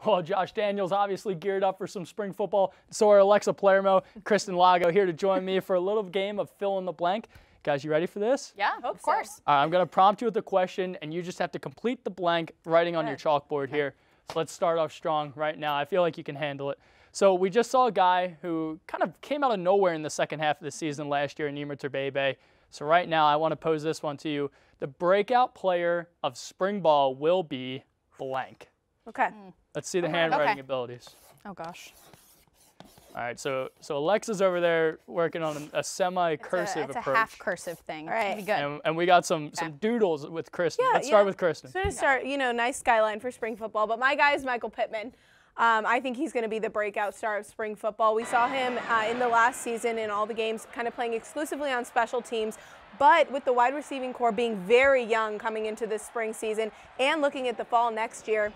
Well, Josh Daniels obviously geared up for some spring football. So are Alexa Palermo, Kristen Lago here to join me for a little game of fill in the blank. Guys, you ready for this? Yeah, of course. All right, I'm going to prompt you with a question, and you just have to complete the blank writing on your chalkboard here. So let's start off strong right now. I feel like you can handle it. So we just saw a guy who kind of came out of nowhere in the second half of the season last year, Nima Turbebe. So right now, I want to pose this one to you. The breakout player of spring ball will be blank. Okay. Let's see the handwriting abilities. Oh, gosh. All right, so Alexa's over there working on a semi-cursive approach. It's a half-cursive thing. All right. Be good. And we got some doodles with Kristen. Let's start with Kristen. So to start, nice skyline for spring football. But my guy is Michael Pittman. I think he's going to be the breakout star of spring football. We saw him in the last season in all the games kind of playing exclusively on special teams. But with the wide receiving core being very young coming into this spring season and looking at the fall next year,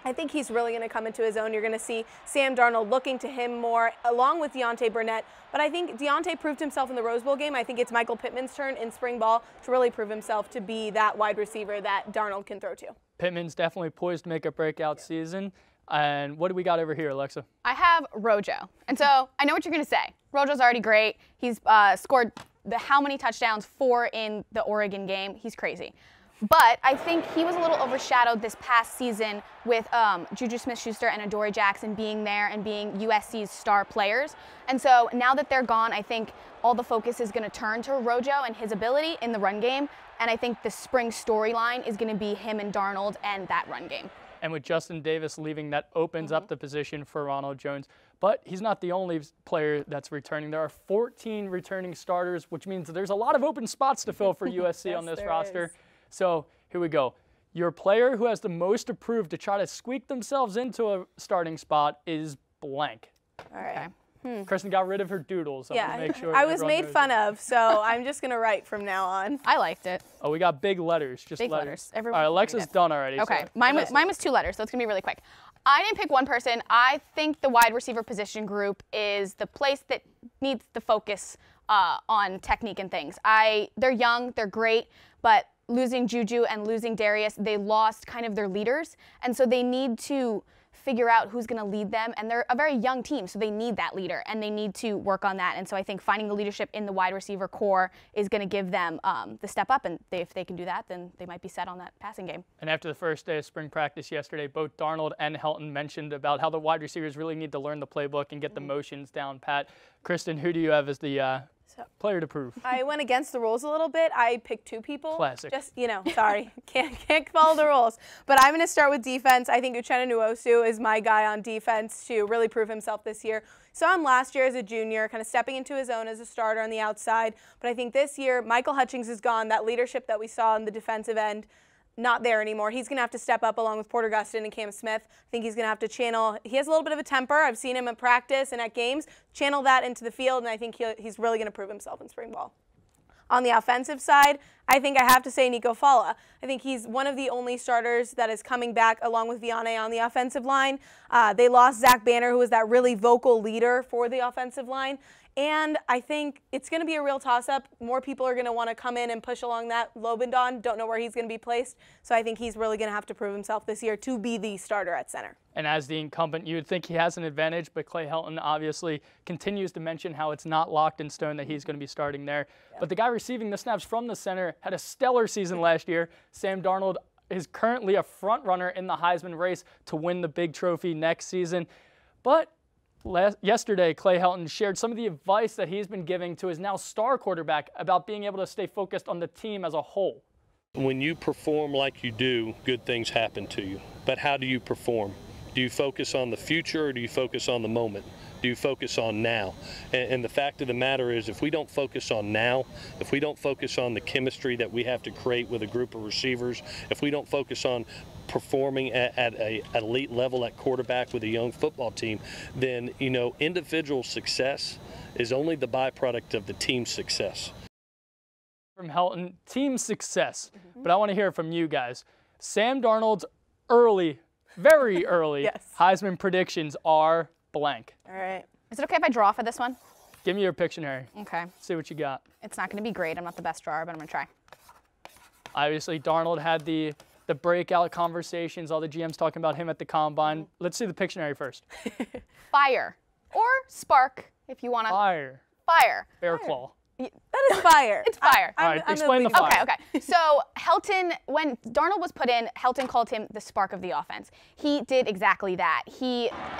I think he's really going to come into his own. You're going to see Sam Darnold looking to him more, along with Deontay Burnett. But I think Deontay proved himself in the Rose Bowl game. I think it's Michael Pittman's turn in spring ball to really prove himself to be that wide receiver that Darnold can throw to. Pittman's definitely poised to make a breakout season. And what do we got over here, Alexa? I have Rojo. And so I know what you're going to say. Rojo's already great. He's scored how many touchdowns? 4 in the Oregon game. He's crazy. But I think he was a little overshadowed this past season with Juju Smith-Schuster and Adoree Jackson being there and being USC's star players. And so now that they're gone, I think all the focus is going to turn to Rojo and his ability in the run game. And I think the spring storyline is going to be him and Darnold and that run game. And with Justin Davis leaving, that opens up the position for Ronald Jones. But he's not the only player that's returning. There are 14 returning starters, which means there's a lot of open spots to fill for USC on this roster. So here we go. Your player who has the most approved to try to squeak themselves into a starting spot is blank. All right. Kristen got rid of her doodles. So yeah, make sure I was made fun of, so I'm just going to write from now on. I liked it. Oh, we got big letters. Just big letters. All right, Alexa's done already. Okay, so. mine was 2 letters, so it's going to be really quick. I didn't pick one person. I think the wide receiver position group is the place that needs the focus on technique and things. They're young, they're great, but losing Juju and losing Darius, they lost kind of their leaders, and so they need to figure out who's going to lead them, and they're a very young team, so they need that leader, and they need to work on that. And so I think finding the leadership in the wide receiver core is going to give them the step up, and if they can do that, then they might be set on that passing game. And after the first day of spring practice yesterday, both Darnold and Helton mentioned about how the wide receivers really need to learn the playbook and get the motions down pat. Kristen, who do you have as the player to prove? I went against the rules a little bit. I picked 2 people. Classic. Just, sorry, can't follow the rules. But I'm going to start with defense. I think Uchenna Nwosu is my guy on defense to really prove himself this year. Saw him last year as a junior, kind of stepping into his own as a starter on the outside. But I think this year, Michael Hutchings is gone. That leadership that we saw on the defensive end, not there anymore. He's going to have to step up along with Porter Gustin and Cam Smith. I think he's going to have to channel. He has a little bit of a temper. I've seen him at practice and at games. Channel that into the field, and I think he's really going to prove himself in spring ball. On the offensive side, I think I have to say Nico Fala. I think he's one of the only starters that is coming back along with Vianney on the offensive line. They lost Zach Banner, who was that really vocal leader for the offensive line. And I think it's going to be a real toss-up. More people are going to want to come in and push along that. Lobendon, don't know where he's going to be placed. So I think he's really going to have to prove himself this year to be the starter at center. And as the incumbent, you would think he has an advantage, but Clay Helton obviously continues to mention how it's not locked in stone that he's going to be starting there. Yeah. But the guy receiving the snaps from the center had a stellar season last year. Sam Darnold is currently a front runner in the Heisman race to win the big trophy next season. But yesterday, Clay Helton shared some of the advice that he's been giving to his now star quarterback about being able to stay focused on the team as a whole. When you perform like you do, good things happen to you. But how do you perform? Do you focus on the future or do you focus on the moment? Do you focus on now? And the fact of the matter is, if we don't focus on now, if we don't focus on the chemistry that we have to create with a group of receivers, if we don't focus on performing at an elite level at quarterback with a young football team, then, individual success is only the byproduct of the team's success. From Helton, team success. But I want to hear from you guys. Sam Darnold's very early Heisman predictions are blank. All right. Is it okay if I draw for this one? Give me your Pictionary. Okay. See what you got. It's not going to be great. I'm not the best drawer, but I'm going to try. Obviously, Darnold had the the breakout conversations, all the GMs talking about him at the combine. Let's see the Pictionary first. Fire. Or spark, if you want to. Fire. Fire. Bear claw. That is fire. It's fire. All right, explain the fire. Okay. So Helton, when Darnold was put in, Helton called him the spark of the offense. He did exactly that.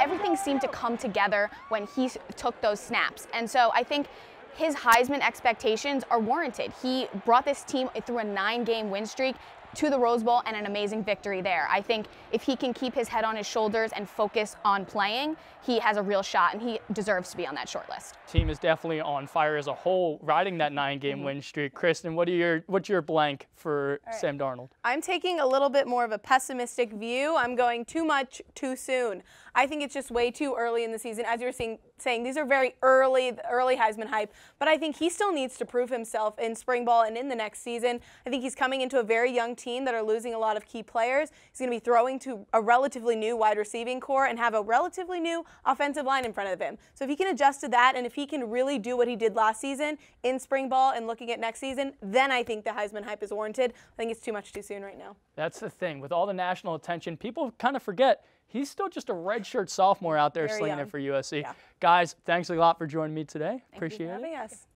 Everything seemed to come together when he took those snaps. And so I think his Heisman expectations are warranted. He brought this team through a 9-game win streak to the Rose Bowl and an amazing victory there. I think if he can keep his head on his shoulders and focus on playing, he has a real shot, and he deserves to be on that short list. Team is definitely on fire as a whole, riding that 9-game win streak. Kristen, what's your blank for Sam Darnold? I'm taking a little bit more of a pessimistic view. I'm going too much too soon. I think it's just way too early in the season. As you were saying, these are very early Heisman hype, but I think he still needs to prove himself in spring ball and in the next season. I think he's coming into a very young team that are losing a lot of key players. He's going to be throwing to a relatively new wide receiving core and have a relatively new offensive line in front of him. So if he can adjust to that, and if he can really do what he did last season in spring ball and looking at next season, then I think the Heisman hype is warranted. I think it's too much too soon right now. That's the thing. With all the national attention, people kind of forget he's still just a redshirt sophomore out there slinging it for USC. Yeah. Guys, thanks a lot for joining me today. Appreciate it. Thank you for having us.